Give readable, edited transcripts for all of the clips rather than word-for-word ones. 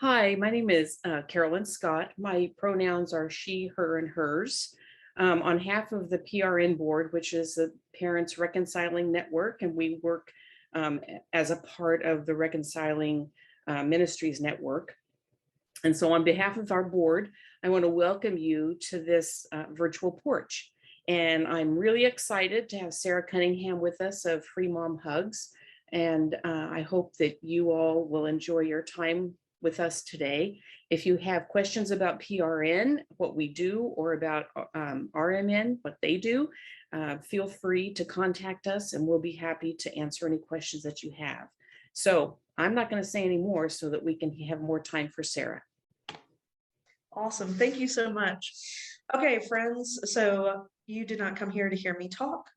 Hi, my name is Carolyn Scott. My pronouns are she, her, and hers. On behalf of the PRN board, which is the Parents Reconciling Network, and we work as a part of the Reconciling Ministries network. And so, on behalf of our board, I want to welcome you to this virtual porch. And I'm really excited to have Sara Cunningham with us of Free Mom Hugs. And I hope that you all will enjoy your time with us today. If you have questions about PRN, what we do, or about RMN, what they do, feel free to contact us and we'll be happy to answer any questions that you have. So I'm not going to say any more so that we can have more time for Sara. Awesome. Thank you so much. Okay, friends. So you did not come here to hear me talk.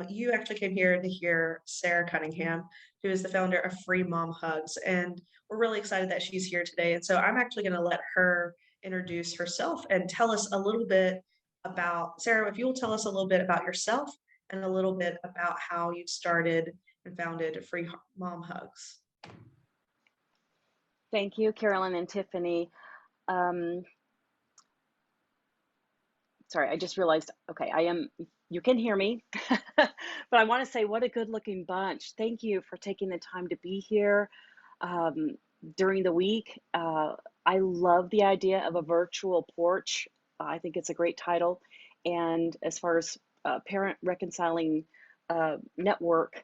You actually came here to hear Sara Cunningham, who is the founder of Free Mom Hugs. And we're really excited that she's here today. And so I'm actually going to let her introduce herself and tell us a little bit about, Sara, if you will tell us a little bit about yourself and a little bit about how you started and founded Free Mom Hugs. Thank you, Carolyn and Tiffany. Sorry, I just realized, okay, you can hear me, but I want to say what a good looking bunch. Thank you for taking the time to be here during the week. I love the idea of a virtual porch. I think it's a great title. And as far as Parent Reconciling Network,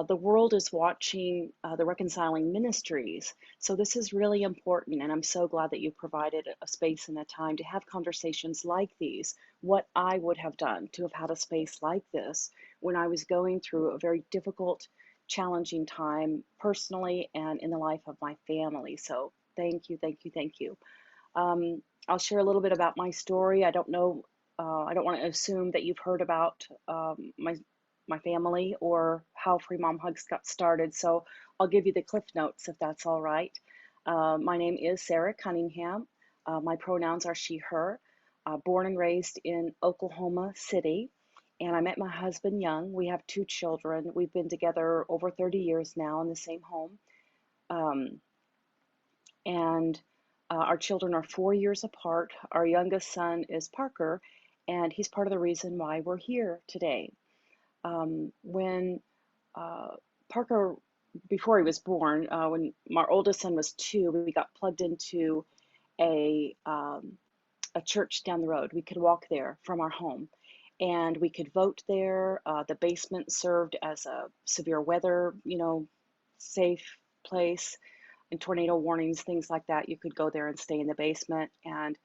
the world is watching the Reconciling Ministries. So this is really important, and I'm so glad that you provided a space and a time to have conversations like these. What I would have done to have had a space like this when I was going through a very difficult, challenging time personally and in the life of my family. So thank you, thank you, thank you. I'll share a little bit about my story. I don't know, I don't want to assume that you've heard about my family or how Free Mom Hugs got started. So I'll give you the cliff notes if that's all right. My name is Sara Cunningham. My pronouns are she, her. Born and raised in Oklahoma City. And I met my husband young. We have 2 children. We've been together over 30 years now in the same home. Our children are 4 years apart. Our youngest son is Parker, and he's part of the reason why we're here today. When Parker, before he was born, when our oldest son was 2, we got plugged into a church down the road. We could walk there from our home, and we could vote there. The basement served as a severe weather, safe place. And tornado warnings, things like that. You could go there and stay in the basement. And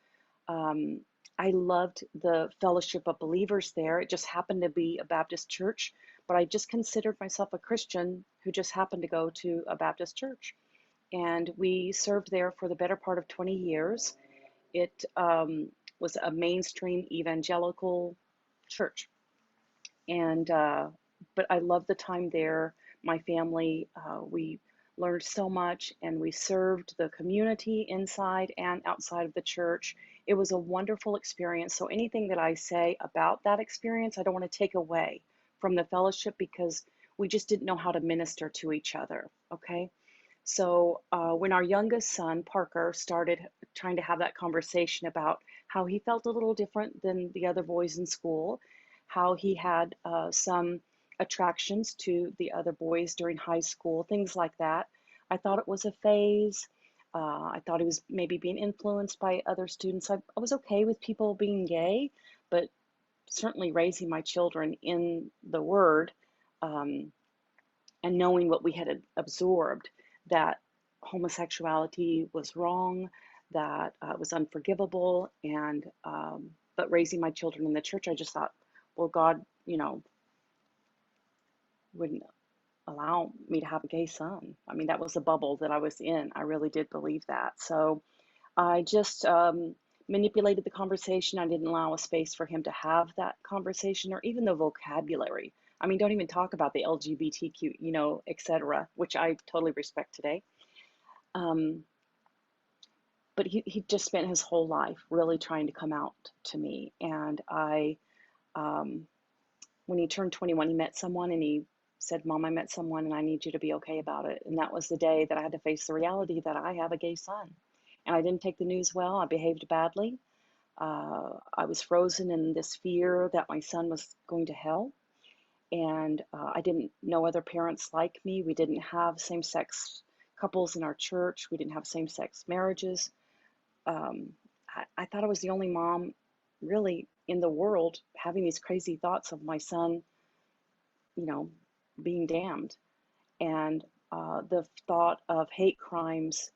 I loved the fellowship of believers there. It just happened to be a Baptist church, but I just considered myself a Christian who just happened to go to a Baptist church. And we served there for the better part of 20 years. It was a mainstream evangelical church. And, but I loved the time there. My family, we learned so much, and we served the community inside and outside of the church. It was a wonderful experience. So anything that I say about that experience, I don't want to take away from the fellowship, because we just didn't know how to minister to each other. Okay. So when our youngest son, Parker, started trying to have that conversation about how he felt a little different than the other boys in school, how he had some attractions to the other boys during high school, things like that. I thought it was a phase. I thought he was maybe being influenced by other students. I was okay with people being gay, but certainly raising my children in the Word and knowing what we had absorbed, that homosexuality was wrong, that it was unforgivable, and but raising my children in the church, I just thought, well, God, wouldn't allow me to have a gay son. I mean, that was a bubble that I was in. I really did believe that. So I just manipulated the conversation. I didn't allow a space for him to have that conversation, or even the vocabulary. I mean, don't even talk about the LGBTQ, etc., which I totally respect today. But he just spent his whole life really trying to come out to me. And when he turned 21, he met someone, and he said, Mom, I met someone and I need you to be okay about it. And that was the day that I had to face the reality that I have a gay son. And I didn't take the news well. I behaved badly. I was frozen in this fear that my son was going to hell. And I didn't know other parents like me. We didn't have same sex couples in our church, we didn't have same sex marriages. I thought I was the only mom really in the world having these crazy thoughts of my son, you know, being damned. And the thought of hate crimes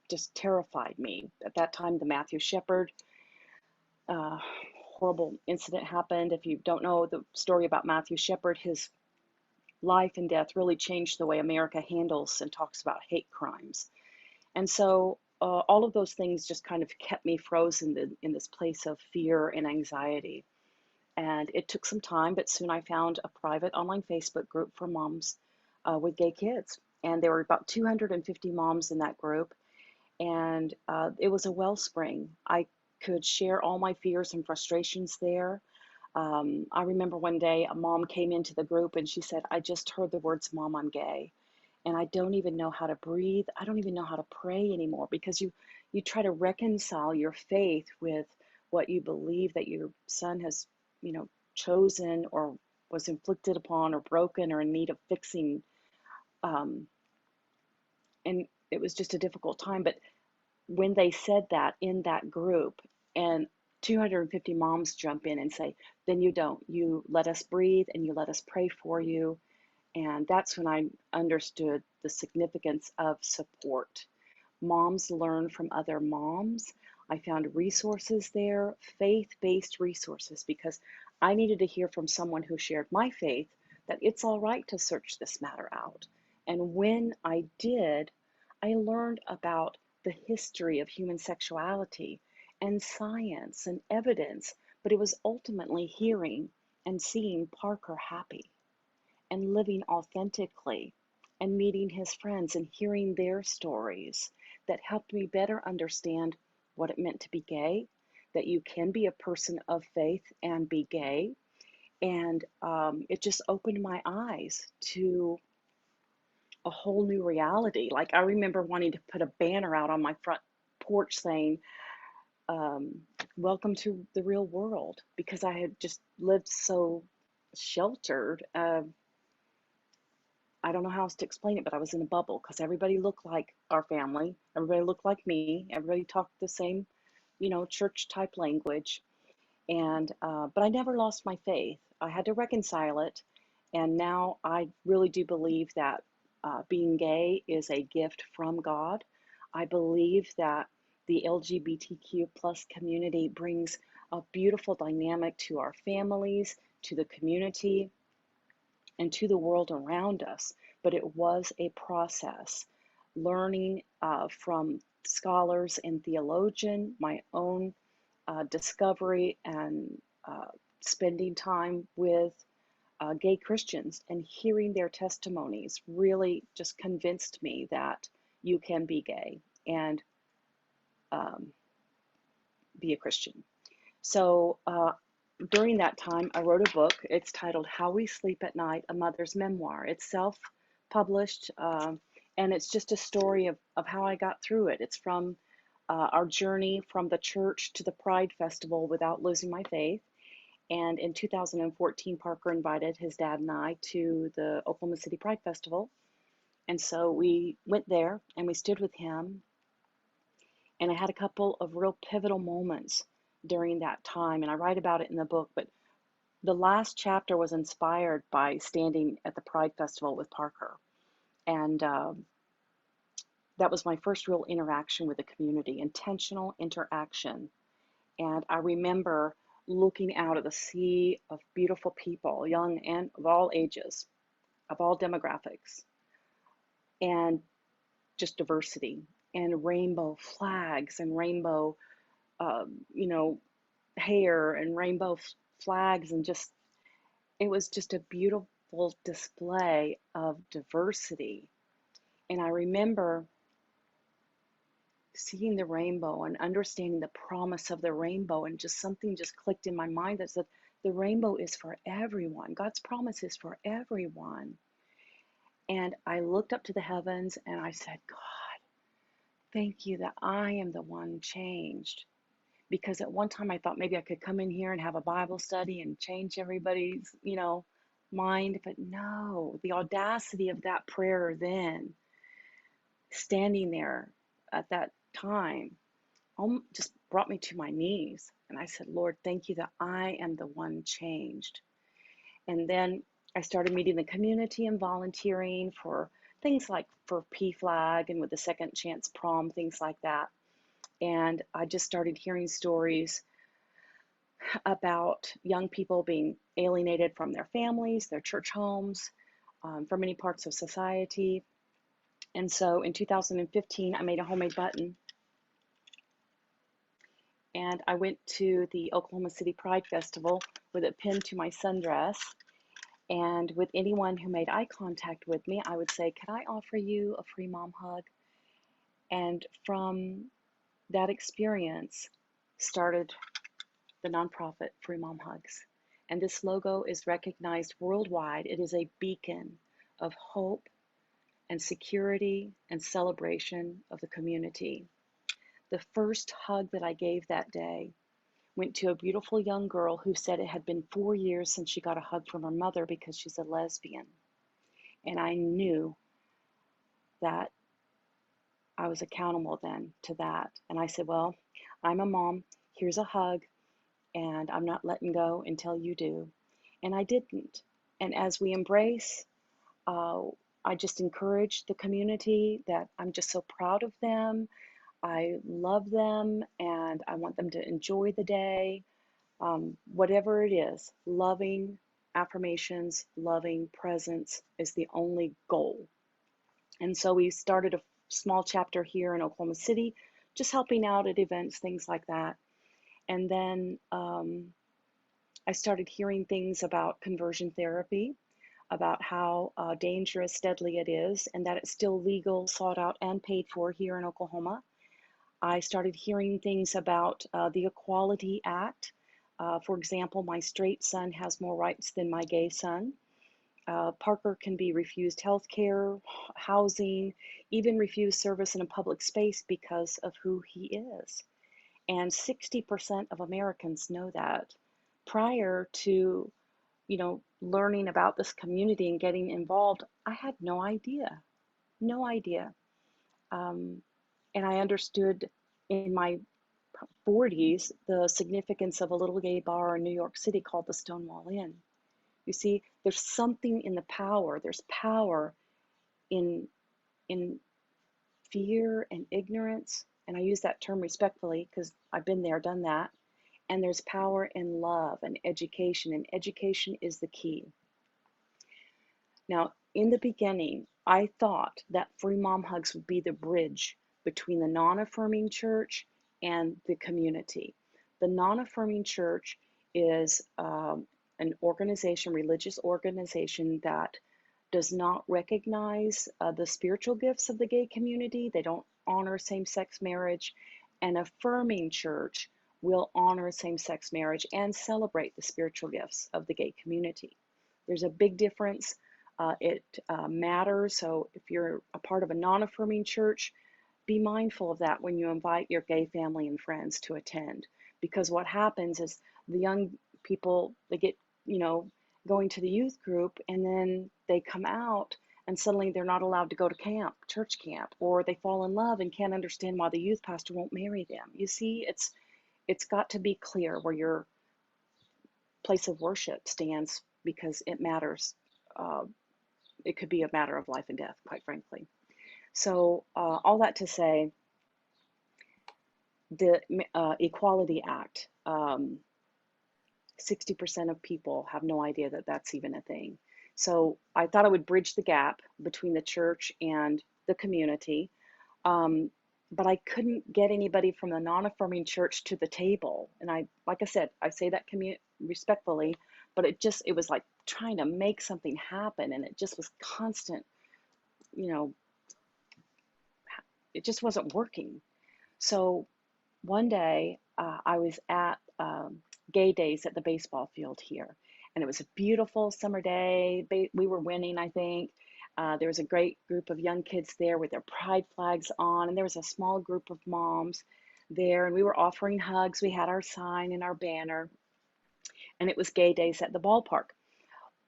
just terrified me. At that time, the Matthew Shepard uh, horrible incident happened. If you don't know the story about Matthew Shepard, his life and death really changed the way America handles and talks about hate crimes. And so all of those things just kind of kept me frozen in this place of fear and anxiety. And it took some time, but soon I found a private online Facebook group for moms with gay kids. And there were about 250 moms in that group. And it was a wellspring. I could share all my fears and frustrations there. I remember one day a mom came into the group and she said, I just heard the words, Mom, I'm gay. And I don't even know how to breathe. I don't even know how to pray anymore, because you try to reconcile your faith with what you believe that your son has, chosen or was inflicted upon or broken or in need of fixing. Um, and it was just a difficult time. But when they said that in that group, and 250 moms jump in and say, then you don't. You let us breathe and you let us pray for you. And that's when I understood the significance of support. Moms learn from other moms. I found resources there, faith-based resources, because I needed to hear from someone who shared my faith that it's all right to search this matter out. And when I did, I learned about the history of human sexuality and science and evidence, but it was ultimately hearing and seeing Parker happy and living authentically and meeting his friends and hearing their stories that helped me better understand what it meant to be gay, that you can be a person of faith and be gay. And it just opened my eyes to a whole new reality. Like, I remember wanting to put a banner out on my front porch saying, um, welcome to the real world, because I had just lived so sheltered. I don't know how else to explain it, but I was in a bubble because everybody looked like our family. Everybody looked like me. Everybody talked the same, church type language. And, but I never lost my faith. I had to reconcile it. And now I really do believe that being gay is a gift from God. I believe that the LGBTQ plus community brings a beautiful dynamic to our families, to the community, and to the world around us. But it was a process, learning from scholars and theologians, my own discovery, and spending time with gay Christians and hearing their testimonies really just convinced me that you can be gay and um, be a Christian. So during that time, I wrote a book. It's titled How We Sleep at Night, A Mother's Memoir. It's self-published, and it's just a story of how I got through it. It's from our journey from the church to the Pride Festival without losing my faith. And in 2014, Parker invited his dad and I to the Oklahoma City Pride Festival. And so we went there and we stood with him. And I had a couple of real pivotal moments during that time. And I write about it in the book. But the last chapter was inspired by standing at the Pride Festival with Parker. And that was my first real interaction with the community, intentional interaction. And I remember looking out at the sea of beautiful people, young and of all ages, of all demographics, and just diversity and rainbow flags and rainbow, you know, hair and rainbow flags, and just, it was just a beautiful display of diversity. And I remember seeing the rainbow and understanding the promise of the rainbow, and just something just clicked in my mind that said the rainbow is for everyone. God's promise is for everyone. And I looked up to the heavens and I said, God, thank you that I am the one changed. Because at one time I thought maybe I could come in here and have a Bible study and change everybody's, mind. But no, the audacity of that prayer then, standing there at that time, just brought me to my knees. And I said, Lord, thank you that I am the one changed. And then I started meeting the community and volunteering for things like for PFLAG and with the Second Chance Prom, things like that. And I just started hearing stories about young people being alienated from their families, their church homes, from many parts of society. And so in 2015, I made a homemade button. And I went to the Oklahoma City Pride Festival with it pinned to my sundress. And with anyone who made eye contact with me, I would say, "Could I offer you a free mom hug?" And from that experience started the nonprofit Free Mom Hugs. And this logo is recognized worldwide. It is a beacon of hope and security and celebration of the community. The first hug that I gave that day went to a beautiful young girl who said it had been 4 years since she got a hug from her mother because she's a lesbian. And I knew that I was accountable then to that. And I said, well, I'm a mom. Here's a hug. And I'm not letting go until you do. And I didn't. And as we embrace, I just encourage the community that I'm just so proud of them. I love them and I want them to enjoy the day. Whatever it is, loving affirmations, loving presence is the only goal. And so we started a small chapter here in Oklahoma City, just helping out at events, things like that. And then I started hearing things about conversion therapy, about how dangerous, deadly it is, and that it's still legal, sought out, and paid for here in Oklahoma. I started hearing things about the Equality Act. For example, my straight son has more rights than my gay son. Parker can be refused health care, housing, even refused service in a public space because of who he is. And 60% of Americans know that. Prior to, learning about this community and getting involved, I had no idea, no idea. And I understood in my 40s the significance of a little gay bar in New York City called the Stonewall Inn. You see, there's something in the power. There's power in fear and ignorance. And I use that term respectfully because I've been there, done that. And there's power in love and education is the key. Now, in the beginning, I thought that Free Mom Hugs would be the bridge between the non-affirming church and the community. The non-affirming church is an organization, religious organization that does not recognize the spiritual gifts of the gay community. They don't honor same-sex marriage. An affirming church will honor same-sex marriage and celebrate the spiritual gifts of the gay community. There's a big difference. It matters. So if you're a part of a non-affirming church, be mindful of that when you invite your gay family and friends to attend. Because what happens is the young people, they get, going to the youth group, and then they come out and suddenly they're not allowed to go to camp, church camp, or they fall in love and can't understand why the youth pastor won't marry them. You see, it's got to be clear where your place of worship stands because it matters. It could be a matter of life and death, quite frankly. So all that to say, the Equality Act, 60% of people have no idea that that's even a thing. So I thought I would bridge the gap between the church and the community. But I couldn't get anybody from the non-affirming church to the table. And like I said, I say that respectfully, but it was like trying to make something happen. And it just was constant, it just wasn't working. So one day I was at Gay Days at the baseball field here. And it was a beautiful summer day. We were winning, I think. There was a great group of young kids there with their pride flags on, and there was a small group of moms there, and we were offering hugs. We had our sign and our banner, and it was gay days at the ballpark.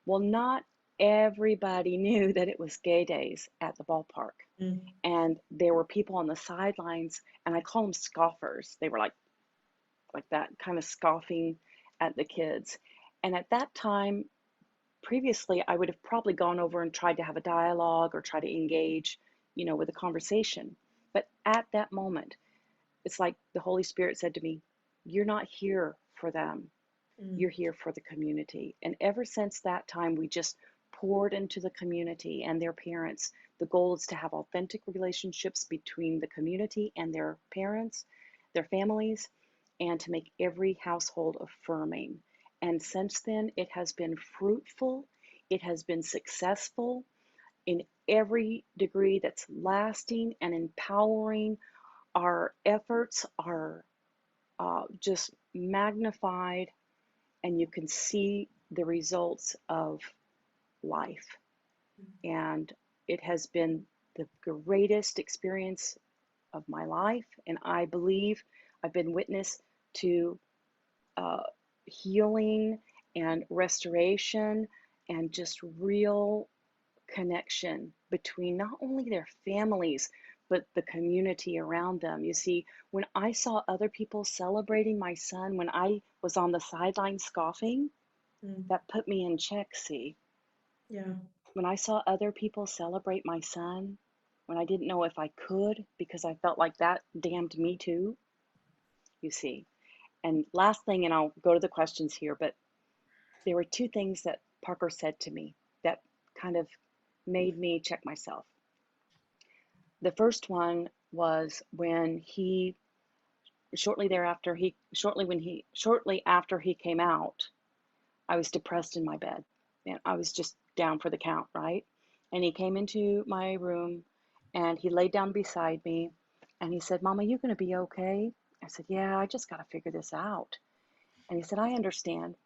Well, not everybody knew that it was gay days at the ballpark. Mm. And there were people on the sidelines, and I call them scoffers. They were like that, kind of scoffing at the kids. And at that time, previously, I would have probably gone over and tried to have a dialogue or try to engage, with a conversation. But at that moment, it's like the Holy Spirit said to me, "You're not here for them. Mm. You're here for the community." And ever since that time, we just poured into the community and their parents. The goal is to have authentic relationships between the community and their parents, their families, and to make every household affirming. And since then, it has been fruitful, it has been successful in every degree that's lasting and empowering. Our efforts are just magnified, and you can see the results of life. And it has been the greatest experience of my life. And I believe I've been witness to healing and restoration and just real connection between not only their families, but the community around them. You see, when I saw other people celebrating my son, when I was on the sideline scoffing, Mm. that put me in check, see. Yeah. When I saw other people celebrate my son, when I didn't know if I could because I felt like that damned me too, you see. And last thing, and I'll go to the questions here, but there were two things that Parker said to me that kind of made me check myself. The first one was when shortly after he came out, I was depressed in my bed and I was just down for the count, right? And he came into my room and he laid down beside me and he said, "Mama, you gonna be okay?" I said, "Yeah, I just gotta figure this out." And he said, "I understand,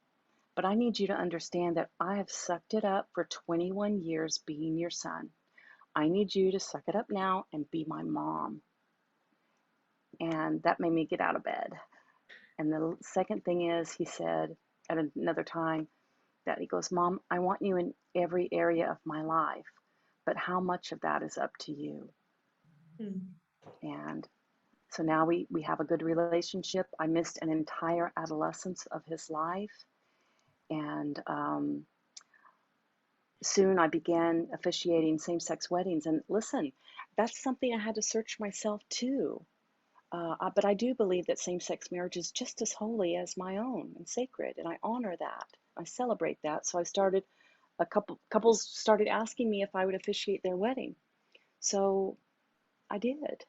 but I need you to understand that I have sucked it up for 21 years being your son. I need you to suck it up now and be my mom." And that made me get out of bed. And the second thing is, he said at another time that he goes, "Mom, I want you in every area of my life, but how much of that is up to you?" Mm. And so now we have a good relationship. I missed an entire adolescence of his life. And soon I began officiating same-sex weddings. And listen, that's something I had to search myself too. But I do believe that same-sex marriage is just as holy as my own and sacred, and I honor that. I celebrate that. So I started, couples started asking me if I would officiate their wedding. So I did.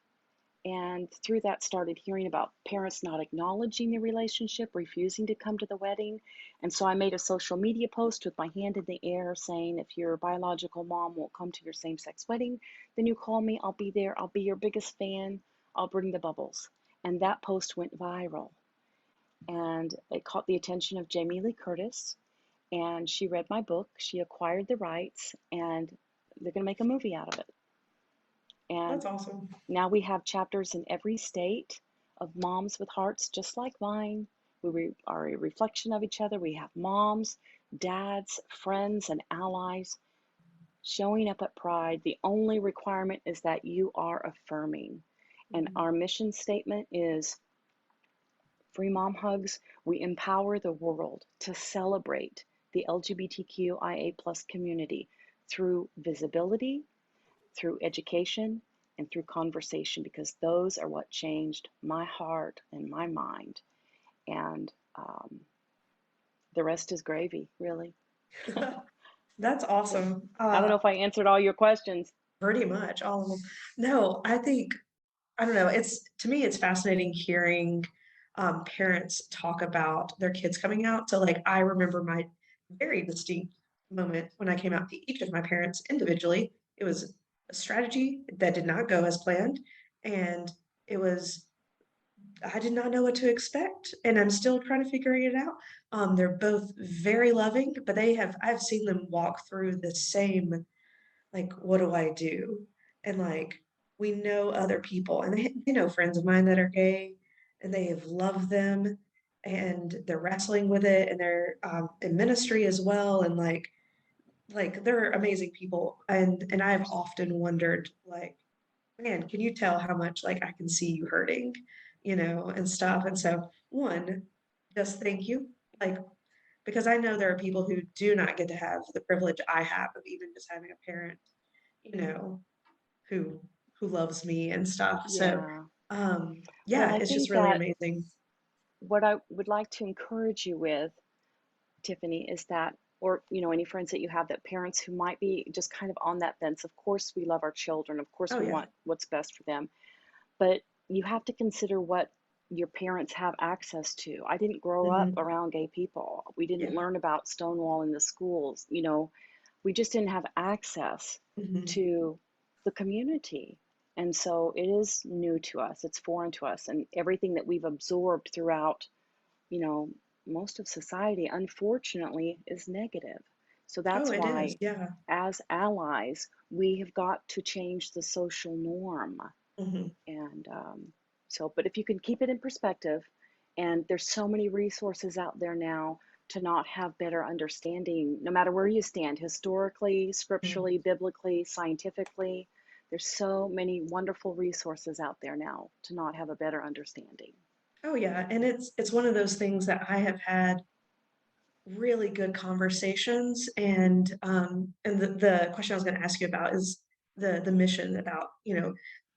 And through that started hearing about parents not acknowledging the relationship, refusing to come to the wedding. And so I made a social media post with my hand in the air saying, "If your biological mom won't come to your same-sex wedding, then you call me, I'll be there, I'll be your biggest fan, I'll bring the bubbles." And that post went viral. And it caught the attention of Jamie Lee Curtis. And she read my book, she acquired the rights, and they're going to make a movie out of it. And That's awesome. now we have chapters in every state of moms with hearts just like mine. We are a reflection of each other. We have moms, dads, friends, and allies showing up at Pride. The only requirement is that you are affirming. And our mission statement is Free Mom Hugs. We empower the world to celebrate the LGBTQIA+ community through visibility, through education, and through conversation, because those are what changed my heart and my mind. And the rest is gravy, really. That's awesome. I don't know if I answered all your questions. Pretty much all of them. No, I think, I don't know, to me, it's fascinating hearing parents talk about their kids coming out. So like, I remember my very distinct moment when I came out to each of my parents individually. It was a strategy that did not go as planned. And it was, I did not know what to expect, and I'm still trying to figure it out. They're both very loving, but I've seen them walk through the same like, what do I do? And like, we know other people, and they know friends of mine that are gay, and they have loved them, and they're wrestling with it, and they're in ministry as well, and like they're amazing people, and I've often wondered, like, man, can you tell how much like I can see you hurting, and stuff. And so, one, just thank you, like, because I know there are people who do not get to have the privilege I have of even just having a parent, you know, who who loves me and stuff. So, Yeah. Well, and yeah, I it's just think really that amazing. what I would like to encourage you with, Tiffany, is that, or any friends that you have, that parents who might be just kind of on that fence. Of course, we love our children. Of course, Oh we yeah. want what's best for them, but you have to consider what your parents have access to. I didn't grow up Hmm. around gay people. We didn't Yeah. learn about Stonewall in the schools. We just didn't have access Hmm. to the community. And so it is new to us, it's foreign to us, and everything that we've absorbed throughout, you know, most of society, unfortunately, is negative. So Oh, that's it is. why, Yeah. as allies, we have got to change the social norm. Hmm. And but if you can keep it in perspective, and there's so many resources out there now to not have better understanding, no matter where you stand, historically, scripturally, biblically, scientifically, there's so many wonderful resources out there now to not have a better understanding. Oh yeah, and it's one of those things that I have had really good conversations, and the question I was going to ask you about is the mission about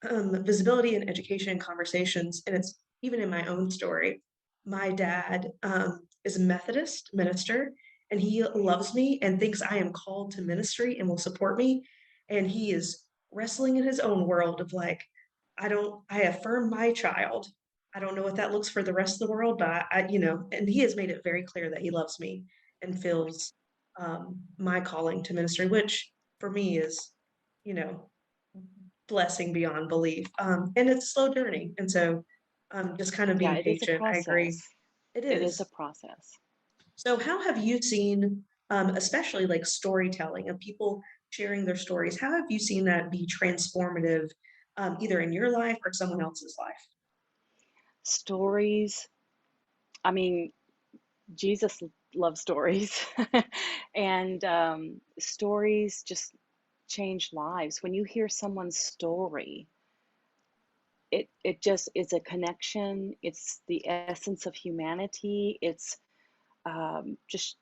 visibility and education and conversations. And it's even in my own story, my dad is a Methodist minister, and he loves me and thinks I am called to ministry and will support me, and he is wrestling in his own world of like, I affirm my child. I don't know what that looks for the rest of the world, but and he has made it very clear that he loves me and feels my calling to ministry, which for me is, you know, blessing beyond belief. And it's a slow journey. And so just kind of Yeah, being it is a patient. I agree. process. It It is a is. process. So how have you seen, especially like storytelling of people sharing their stories, how have you seen that be transformative, either in your life or someone else's life? Stories, I mean, Jesus loves stories. And stories just change lives. When you hear someone's story, it just is a connection. It's the essence of humanity. It's just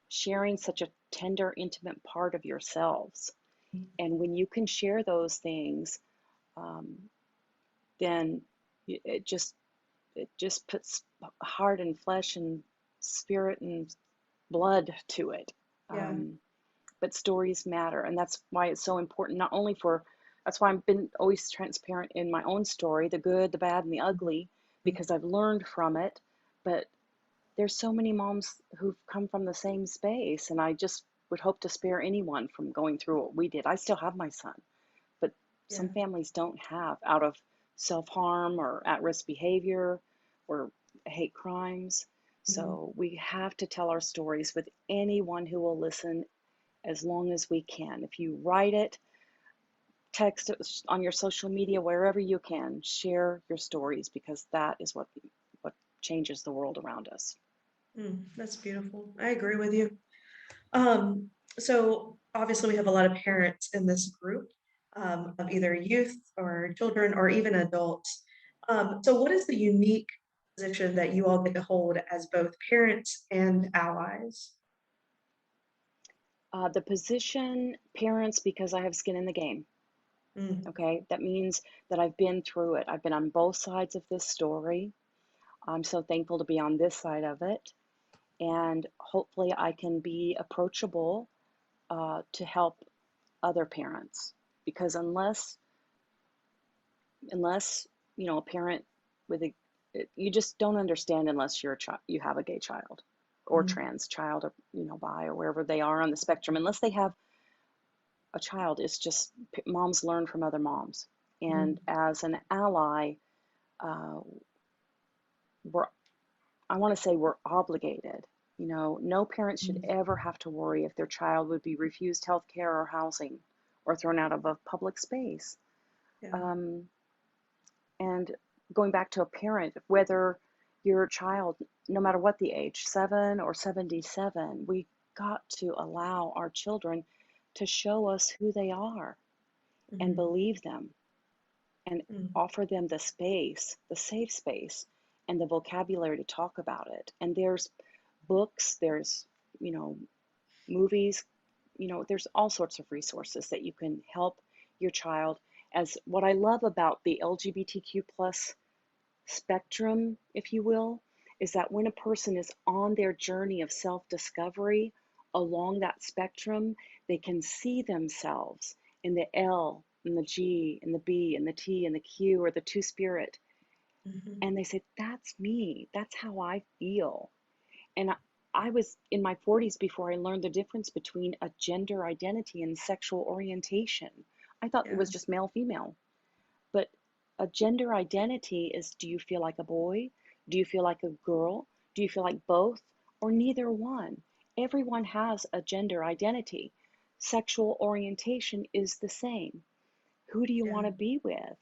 sharing such a tender, intimate part of yourselves. And when you can share those things, um, then it just puts heart and flesh and spirit and blood to it. Yeah. Um, but stories matter, and that's why it's so important. Not only for That's why I've been always transparent in my own story, the good, the bad, and the ugly, because I've learned from it. But there's so many moms who've come from the same space, and I just would hope to spare anyone from going through what we did. I still have my son, but Yeah. some families don't have, out of self-harm or at-risk behavior or hate crimes. Mhm. So we have to tell our stories with anyone who will listen, as long as we can. If you write it, text it on your social media, wherever you can, share your stories, because that is what changes the world around us. That's beautiful. I agree with you. Um, so obviously we have a lot of parents in this group, of either youth or children or even adults. So what is the unique position that you all get to hold as both parents and allies? The position, parents, because I have skin in the game. Mm, Okay, that means that I've been through it. I've been on both sides of this story. I'm so thankful to be on this side of it. And hopefully, I can be approachable to help other parents. Because unless a parent with a, you just don't understand unless you're a child, you have a gay child or mm, trans child, or bi, or wherever they are on the spectrum. Unless they have a child, it's just moms learn from other moms. mm, And as an ally, uh, we're I want to say we're obligated. No parent should mm, ever have to worry if their child would be refused health care or housing, or thrown out of a public space. Yeah. And going back to a parent, whether your child, no matter what the age, 7 or 77, we got to allow our children to show us who they are and Mhm. believe them and Mm. offer them the space, the safe space, and the vocabulary to talk about it. And there's books, there's, you know, movies, there's all sorts of resources that you can help your child. As what I love about the LGBTQ plus spectrum, if you will, is that when a person is on their journey of self-discovery along that spectrum, they can see themselves in the L and the G and the B and the T and the Q, or the two spirit. Mhm. And they say, that's me. That's how I feel. And I was in my 40s before I learned the difference between a gender identity and sexual orientation. I thought it Yeah. was just male, female. But a gender identity is, do you feel like a boy? Do you feel like a girl? Do you feel like both? Or neither one? Everyone has a gender identity. Sexual orientation is the same. Who do you Yeah. want to be with?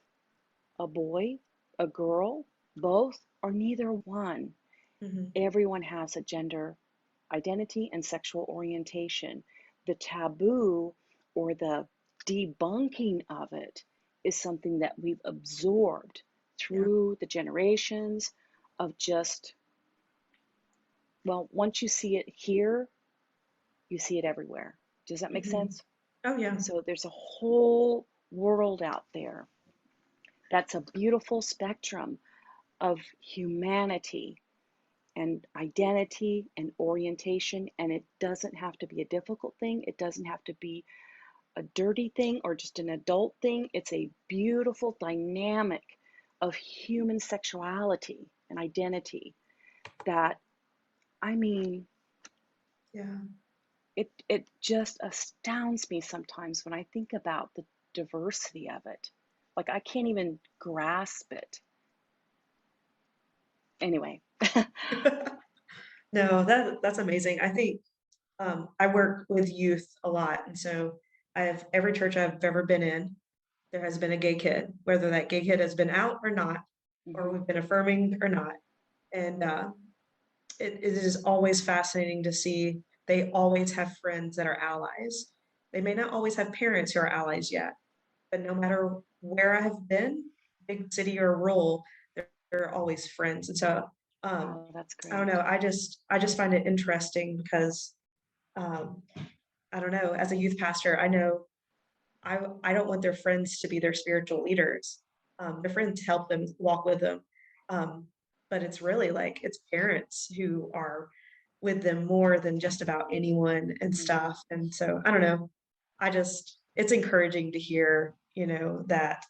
A boy? A girl? Both? Or neither one? Mhm. Everyone has a gender identity and sexual orientation. The taboo or the debunking of it is something that we've absorbed Yeah. through the generations of just, well, once you see it here, you see it everywhere. Does that make Mhm. sense? Oh, yeah. So there's a whole world out there that's a beautiful spectrum of humanity and identity and orientation. And it doesn't have to be a difficult thing. It doesn't have to be a dirty thing or just an adult thing. It's a beautiful dynamic of human sexuality and identity that, I mean, Yeah. it just astounds me sometimes when I think about the diversity of it. Like, I can't even grasp it. Anyway. No, that's amazing. I think I work with youth a lot, and so I have every church I've ever been in, there has been a gay kid, whether that gay kid has been out or not, or Mhm. we've been affirming or not. And it is always fascinating to see they always have friends that are allies. They may not always have parents who are allies yet, but no matter where I have been, big city or rural, they're always friends. And so Oh, that's I don't know, great. I just find it interesting because um, I don't know, as a youth pastor, I know I don't want their friends to be their spiritual leaders. Their friends help them walk with them. Um, but it's really like it's parents who are with them more than just about anyone and Mhm. stuff. And so I don't know. It's encouraging to hear, that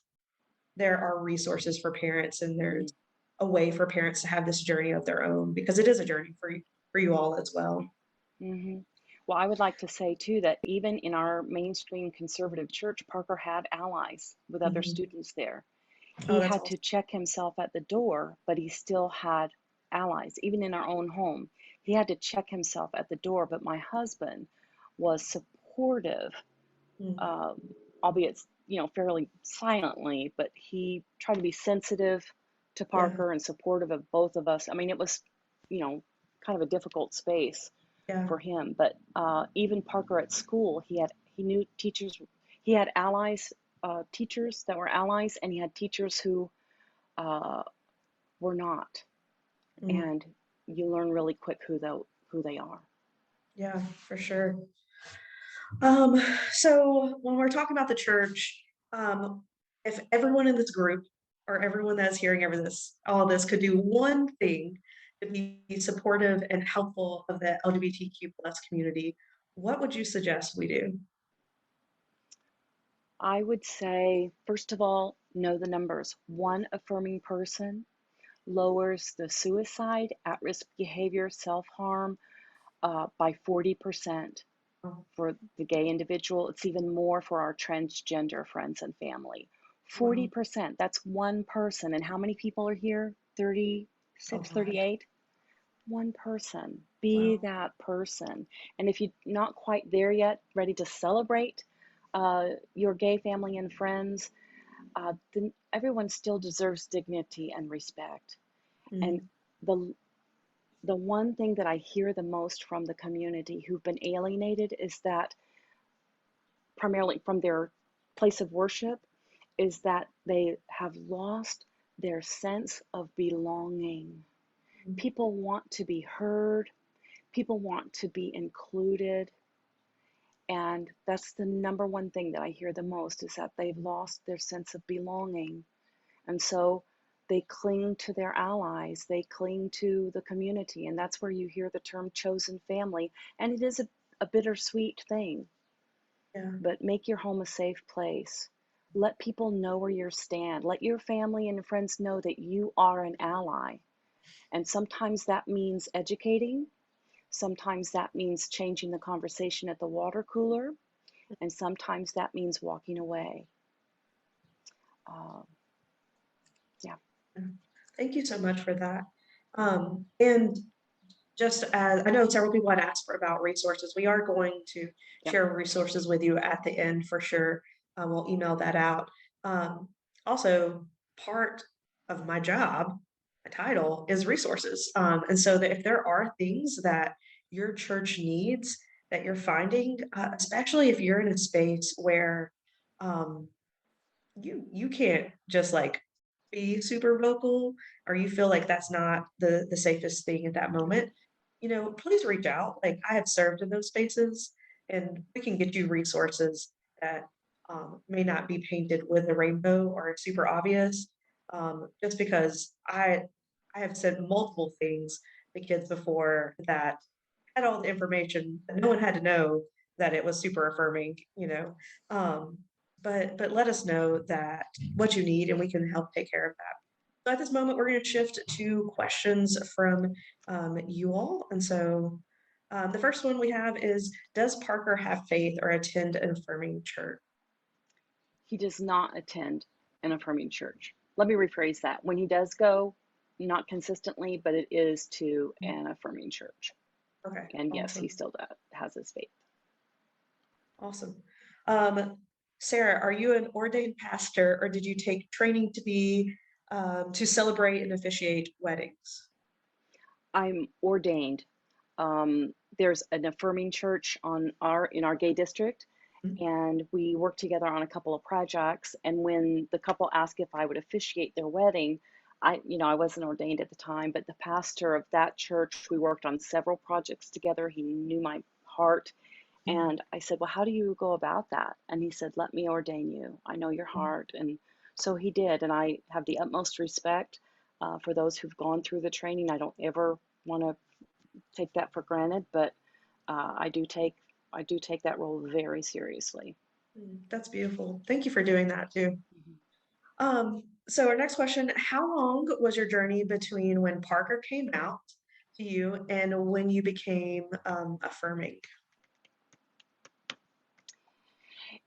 there are resources for parents and there's Mhm. a way for parents to have this journey of their own because it is a journey for you all as well. hmm Well, I would like to say too that even in our mainstream conservative church, Parker had allies with other Mhm. students there. Oh, He that's had awesome. to check himself at the door, but he still had allies, even in our own home. He had to check himself at the door, but my husband was supportive, Mm. um, albeit, fairly silently, but he tried to be sensitive to Yeah, Parker and supportive of both of us. I mean, it was, you know, kind of a difficult space yeah. for him. But even Parker at school, he knew teachers. He had allies, teachers that were allies, and he had teachers who uh, were not. Mm. And you learn really quick who they are. Yeah, for sure. Um, so when we're talking about the church, if everyone in this group or everyone that's hearing all this could do one thing to be supportive and helpful of the LGBTQ plus community, what would you suggest we do? I would say, first of all, know the numbers. One affirming person lowers the suicide, at risk behavior, self harm by 40%. Oh, For the gay individual. It's even more for our transgender friends and family. wow, 40%, that's one person. And how many people are here? a 36, lot. 38? One person. Be Wow. that person. And if you're not quite there yet, ready to celebrate, your gay family and friends, then everyone still deserves dignity and respect. And Mm, the the one thing that I hear the most from the community who've been alienated is that, primarily from their place of worship, is that they have lost their sense of belonging. mm, People want to be heard, people want to be included, and that's the number one thing that I hear the most, is that they've lost their sense of belonging. And so they cling to their allies, they cling to the community, and that's where you hear the term chosen family. And it is a bittersweet thing, yeah. but make your home a safe place. Let people know where you stand. Let your family and friends know that you are an ally. And sometimes that means educating. Sometimes that means changing the conversation at the water cooler. And sometimes that means walking away. Uh, yeah. Thank you so much for that. And just as I know several people had asked for about resources, we are going to Yep. share resources with you at the end for sure. We'll email that out. Um, Also, part of my job, my title is resources. And so that if there are things that your church needs that you're finding, especially if you're in a space where um, you can't just like be super vocal, or you feel like that's not the safest thing at that moment, please reach out. Like, I have served in those spaces, and we can get you resources that may not be painted with a rainbow or super obvious. Just because I have said multiple things to kids before that had all the information, but no one had to know that it was super affirming, Um, but let us know that what you need, and we can help take care of that. So at this moment, we're going to shift to questions from you all. And so the first one we have is, does Parker have faith or attend an affirming church? He does not attend an affirming church. Let me rephrase that. When he does go, not consistently, but it is to an affirming church. Okay, And yes, he awesome. still has his faith. Awesome. Um, Sarah, are you an ordained pastor, or did you take training to be to celebrate and officiate weddings? I'm ordained. There's an affirming church in our gay district, Mhm. and we worked together on a couple of projects. And when the couple asked if I would officiate their wedding, I wasn't ordained at the time, but the pastor of that church, we worked on several projects together. He knew my heart. And I said, well, how do you go about that? And he said, let me ordain you. I know your heart. And so he did. And I have the utmost respect for those who've gone through the training. I don't ever want to take that for granted, but I do take that role very seriously. That's beautiful. Thank you for doing that too. Mhm. So our next question, how long was your journey between when Parker came out to you and when you became affirming?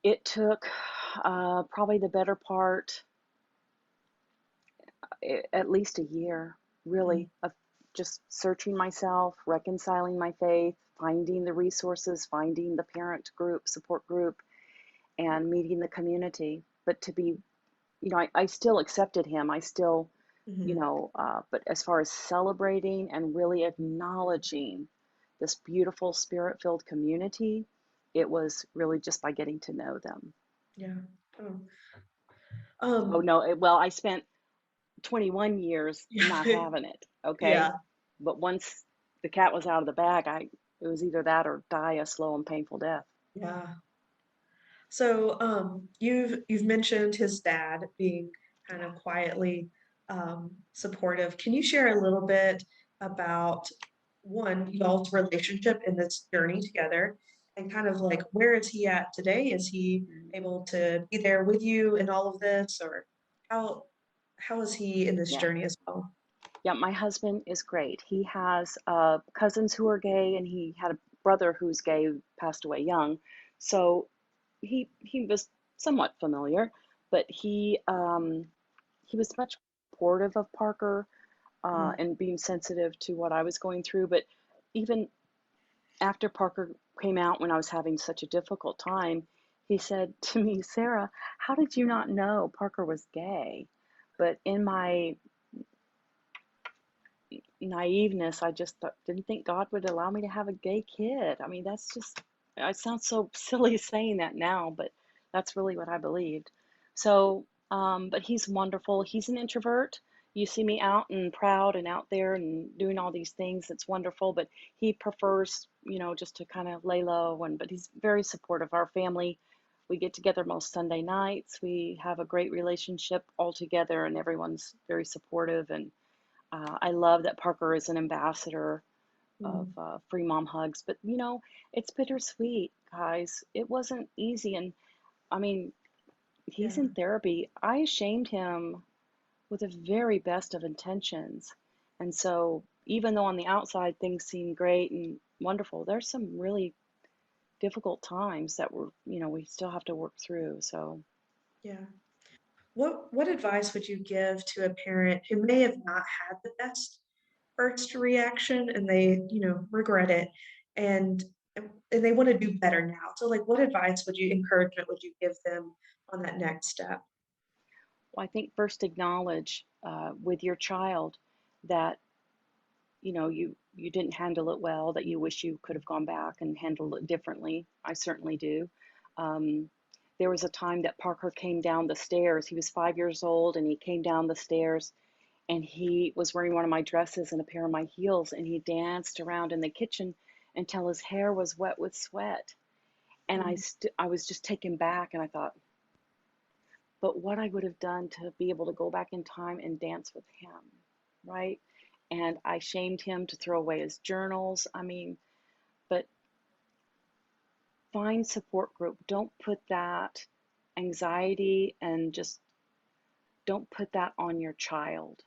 It took probably the better part, at least a year, Mm, really, of just searching myself, reconciling my faith, finding the resources, finding the parent group, support group, and meeting the community. But to be, I still accepted him. I still, mhm. but as far as celebrating and really acknowledging this beautiful spirit filled community, it was really just by getting to know them. Yeah. Oh. Oh, Um, no, well, I spent 21 years not yeah. having it, okay? Yeah. But once the cat was out of the bag, it was either that or die a slow and painful death. Yeah. So you've mentioned his dad being kind Yeah. of quietly supportive. Can you share a little bit about one, y'all's relationship in this journey together, and kind of like, where is he at today? Is he Mm. able to be there with you in all of this, or how how is he in this Yeah. journey as well? Yeah, my husband is great. He has cousins who are gay, and he had a brother who's gay who passed away young. So he was somewhat familiar, but he was much supportive of Parker Mm, and being sensitive to what I was going through. But even after Parker came out, when I was having such a difficult time, he said to me, Sarah, how did you not know Parker was gay? But in my naiveness, I just didn't think God would allow me to have a gay kid. I mean, that's just, it sounds so silly saying that now, but that's really what I believed. So, but he's wonderful. He's an introvert. You see me out and proud and out there and doing all these things. It's wonderful, but he prefers, just to kind of lay low, but he's very supportive. Our family, we get together most Sunday nights. We have a great relationship all together, and everyone's very supportive. And I love that Parker is an ambassador of Mm, free mom hugs, but it's bittersweet, guys. It wasn't easy. And I mean, he's yeah. in therapy. I shamed him with the very best of intentions. And so, even though on the outside things seem great and wonderful, there's some really difficult times that we still have to work through. So, Yeah. What advice would you give to a parent who may have not had the best first reaction and they, regret it and and they want to do better now? So like what advice would you encouragement would you give them on that next step? I think first acknowledge with your child that you didn't handle it well, that you wish you could have gone back and handled it differently. I certainly do. Um, there was a time that Parker came down the stairs. He was 5 years old, and he came down the stairs, and he was wearing one of my dresses and a pair of my heels, and he danced around in the kitchen until his hair was wet with sweat. And Mm, I was just taken back, and I thought, but what I would have done to be able to go back in time and dance with him, right? And I shamed him to throw away his journals. I mean, but find support group. Don't put that anxiety and just don't put that on your child,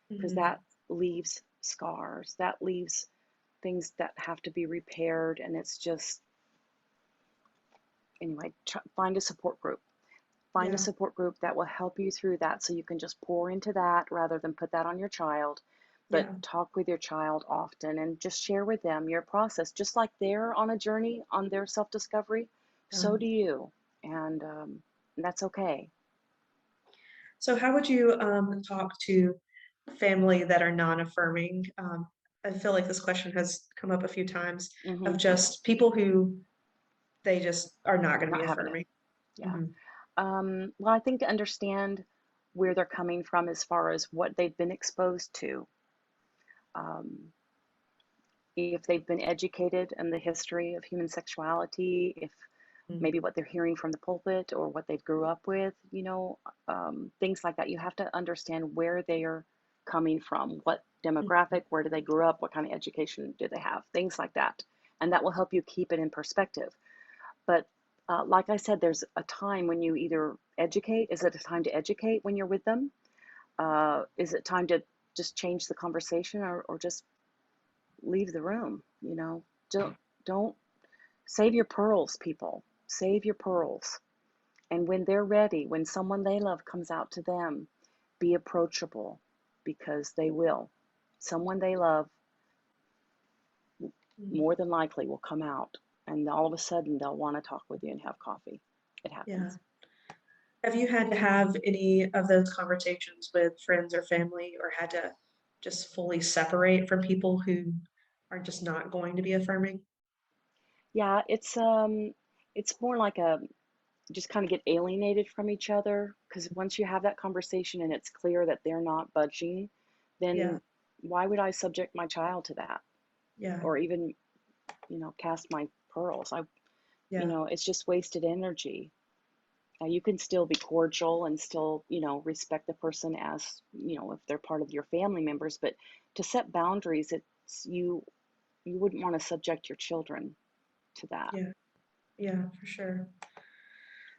because mhm. that leaves scars. That leaves things that have to be repaired. And it's just, anyway, find a support group. Find a Yeah, support group that will help you through that so you can just pour into that rather than put that on your child. But yeah, talk with your child often and just share with them your process. Just like they're on a journey on their self discovery, yeah. so do you. And that's okay. So how would you talk to family that are non-affirming? I feel like this question has come up a few times Hmm. of just people who they just are not going to be Not having it. affirming. Yeah. Hmm. Well, I think to understand where they're coming from as far as what they've been exposed to. Um, if they've been educated in the history of human sexuality, if maybe what they're hearing from the pulpit or what they grew up with, things like that. You have to understand where they are coming from, what demographic, where do they grow up, what kind of education do they have, things like that. And that will help you keep it in perspective. But like I said, there's a time when you either educate. Is it a time to educate when you're with them? Is it time to just change the conversation or just leave the room? Don't save your pearls, people. Save your pearls. And when they're ready, when someone they love comes out to them, be approachable, because they will. Someone they love more than likely will come out, and all of a sudden they'll want to talk with you and have coffee. It Yeah. happens. Have you had to have any of those conversations with friends or family, or had to just fully separate from people who are just not going to be affirming? Yeah, it's more like a just kind of get alienated from each other, because once you have that conversation and it's clear that they're not budging, Yeah, then why would I subject my child to that, yeah, or even cast my pearls? yeah, It's just wasted energy. You can still be cordial and still respect the person as if they're part of your family members, but to set boundaries, you wouldn't want to subject your children to that. yeah, yeah, for sure.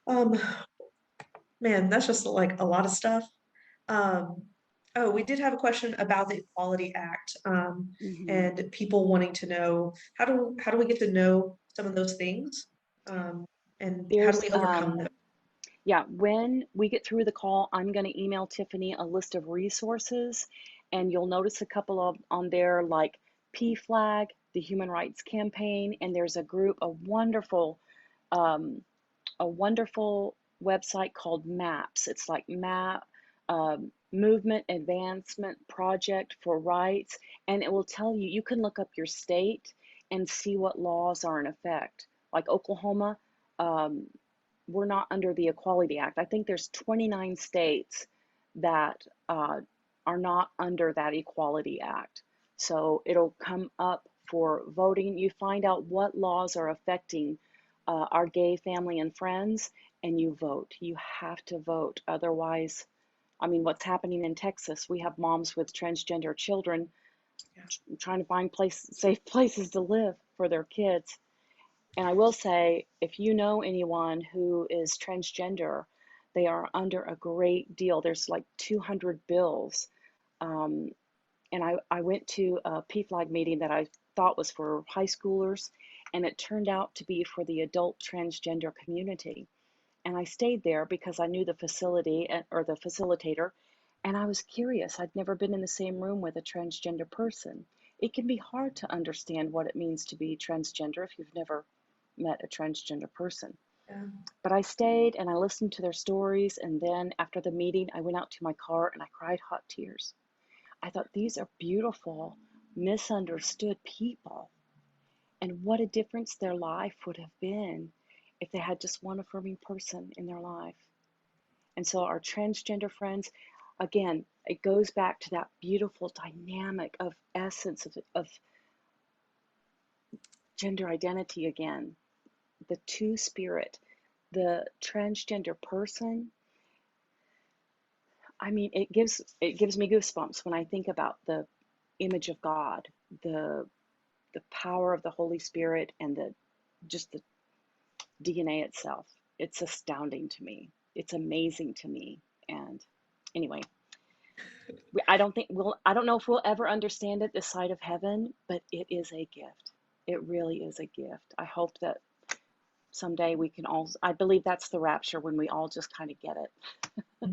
Um, Man, that's just like a lot of stuff. Um, oh, we did have a question about the Equality Act, Hmm. and people wanting to know how do we get to know some of those things, um, and how do There's we overcome them? Yeah, when we get through the call, I'm going to email Tiffany a list of resources, and you'll notice a couple of on there like PFLAG, the Human Rights Campaign, and there's a wonderful um, a wonderful website called MAPS. It's like Movement Advancement Project for Rights, and it will tell you, you can look up your state and see what laws are in effect. Like Oklahoma, um, we're not under the Equality Act. I think there's 29 states that are not under that Equality Act. So it'll come up for voting. You find out what laws are affecting our gay family and friends, and you vote. You have to vote. Otherwise, I mean, what's happening in Texas, we have moms with transgender children Yeah. trying to find safe places to live for their kids. And I will say, if you know anyone who is transgender, they are under a great deal. There's like 200 bills. Um, and I went to a PFLAG meeting that I thought was for high schoolers, and it turned out to be for the adult transgender community. And I stayed there because I knew the facility or the facilitator, and I was curious. I'd never been in the same room with a transgender person. It can be hard to understand what it means to be transgender if you've never met a transgender person. Yeah. But I stayed and I listened to their stories, and then after the meeting, I went out to my car and I cried hot tears. I thought, these are beautiful, misunderstood people. And what a difference their life would have been if they had just one affirming person in their life. And so, our transgender friends, again, it goes back to that beautiful dynamic of essence of gender identity again, the two spirit, the transgender person. I mean, it gives me goosebumps when I think about the image of God, the the power of the Holy Spirit, and just the DNA itself. It's astounding to me. It's amazing to me. And anyway, I don't know if we'll ever understand it this side of heaven, but it is a gift. It really is a gift. I hope that someday we can all, I believe that's the rapture, when we all just kind of get it.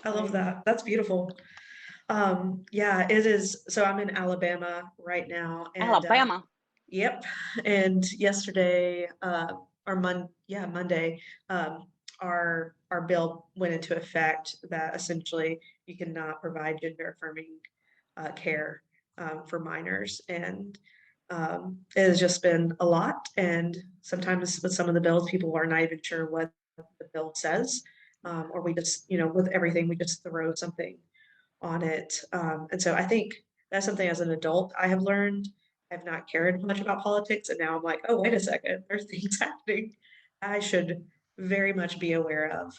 I love Right? that. That's beautiful. Yeah, it is. So I'm in Alabama right now, and Alabama. yep. And yesterday, Monday, our bill went into effect that essentially you cannot provide gender affirming care for minors, and it has just been a lot. And sometimes with some of the bills, people are not even sure what the bill says, or we just, with everything, we just throw something on it. And so I think that's something as an adult I have learned. I've not cared much about politics, and now I'm like, oh, wait a second, there's things happening I should very much be aware of.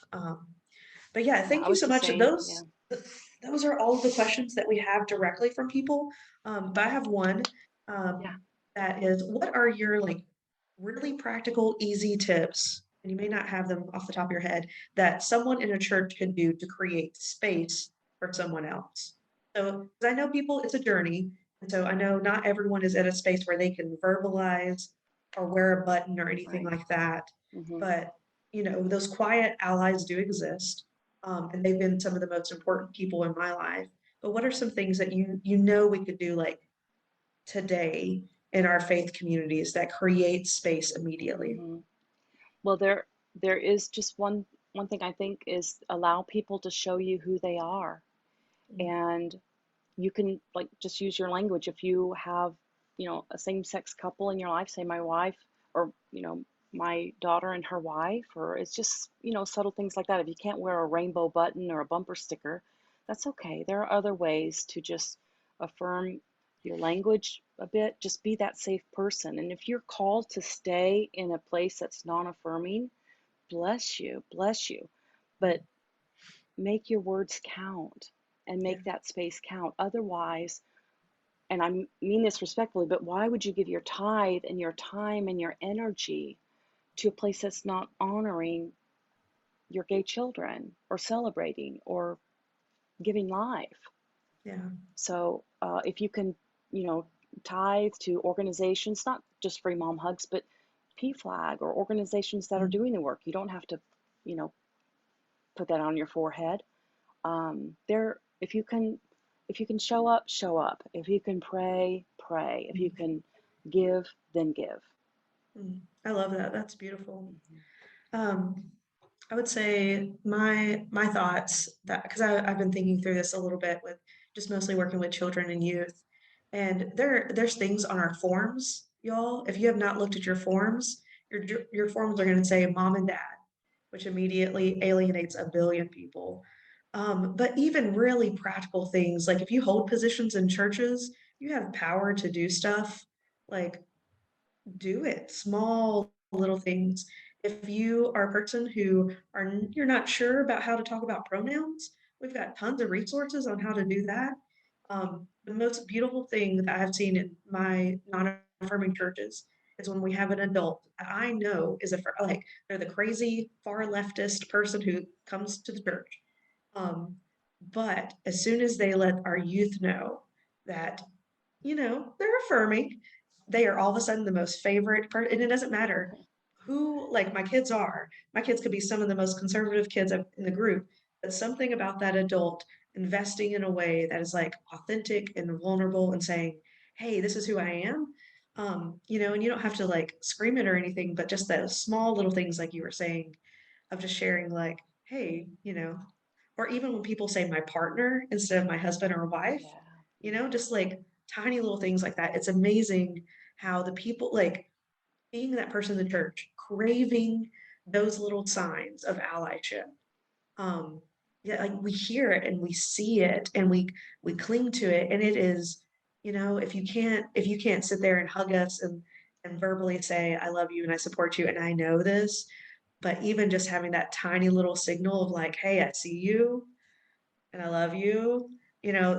But yeah, Yeah, thank I you was so the much. same. Yeah. Those are all of the questions that we have directly from people. But I have one Yeah. that is, what are your like really practical, easy tips? And you may not have them off the top of your head that someone in a church can do to create space for someone else. So, 'cause I know people, it's a journey. And so I know not everyone is at a space where they can verbalize or wear a button or anything Right. like that. Hmm. But, those quiet allies do exist. And they've been some of the most important people in my life. But what are some things that you know we could do like today in our faith communities that create space immediately? Hmm. Well, there is just one thing I think is allow people to show you who they are. Mm. And you can like just use your language. If you have, a same-sex couple in your life, say my wife, or my daughter and her wife, or it's just, subtle things like that. If you can't wear a rainbow button or a bumper sticker, that's okay. There are other ways to just affirm your language a bit. Just be that safe person. And if you're called to stay in a place that's non-affirming, bless you, bless you. But make your words count and Yeah, make that space count. Otherwise, and I mean this respectfully, but why would you give your tithe and your time and your energy to a place that's not honoring your gay children or celebrating or giving life? yeah. So if you can, tithe to organizations, not just free mom hugs, but PFLAG or organizations that are Mm. doing the work. You don't have to, you know, put that on your forehead. There, if you can show up, show up. If you can pray, pray. If you Mm. can give, then give. Mm. I love that. That's beautiful. Mhm. Um, I would say my thoughts that because I've been thinking through this a little bit with just mostly working with children and youth, and there's things on our forms, y'all. If you have not looked at your forms, your forms are going to say mom and dad, which immediately alienates a billion people. But even really practical things, like if you hold positions in churches, you have power to do stuff. Like do it. Small little things. If you are a person who you're not sure about how to talk about pronouns, we've got tons of resources on how to do that. The most beautiful thing that I have seen in my non-affirming churches is when we have an adult that I know is like they're the crazy far leftist person who comes to the church. Um, but as soon as they let our youth know that they're affirming. They are all of a sudden the most favorite part, and it doesn't matter who, like my kids are. My kids could be some of the most conservative kids in the group, but something about that adult investing in a way that is like authentic and vulnerable and saying, "Hey, this is who I am." And you don't have to like scream it or anything, but just those small little things, like you were saying, of just sharing, like, "Hey," or even when people say my partner instead of my husband or wife, Yeah. just like tiny little things like that. It's amazing how the people, like being that person in the church, craving those little signs of allyship. Um, yeah, like we hear it and we see it and we cling to it. And it is, if you can't sit there and hug us and verbally say, I love you and I support you and I know this, but even just having that tiny little signal of like, hey, I see you and I love you.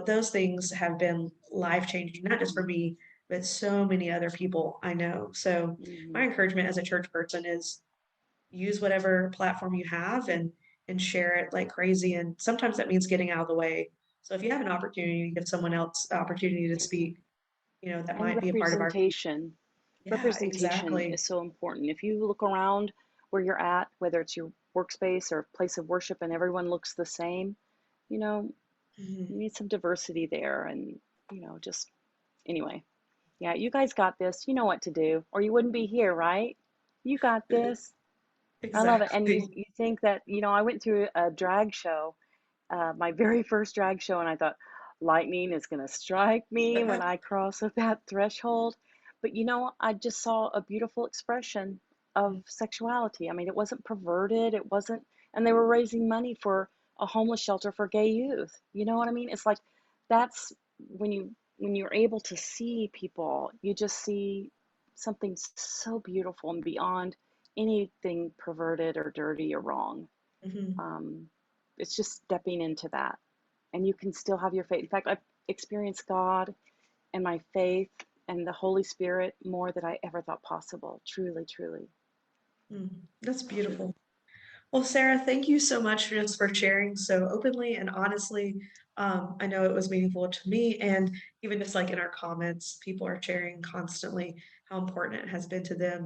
Those things have been life changing, not just for me, but so many other people I know. So my Mhm. encouragement as a church person is use whatever platform you have and share it like crazy. And sometimes that means getting out of the way. So if you have an opportunity to give someone else the opportunity to speak, that And might be a part of our. representation. Yeah, Representation exactly. is so important. If you look around where you're at, whether it's your workspace or place of worship, and everyone looks the same, you know, Mhm. you need some diversity there. And, just anyway, yeah, you guys got this. You know what to do, or you wouldn't be here, right? You got this. I love it. And you, Exactly. you think that, I went through a drag show, my very first drag show, and I thought, lightning is going to strike me when I cross that threshold. But I just saw a beautiful expression of sexuality. I mean, it wasn't perverted, it wasn't, and they were raising money for a homeless shelter for gay youth. You know what I mean? It's like that's when you're able to see people, you just see something so beautiful and beyond anything perverted or dirty or wrong. Mhm. Um, it's just stepping into that. And you can still have your faith. In fact, I've experienced God and my faith and the Holy Spirit more than I ever thought possible. Truly, truly. Mm. That's beautiful. Well, Sarah, thank you so much just for sharing so openly and honestly. I know it was meaningful to me, and even just like in our comments, people are sharing constantly how important it has been to them.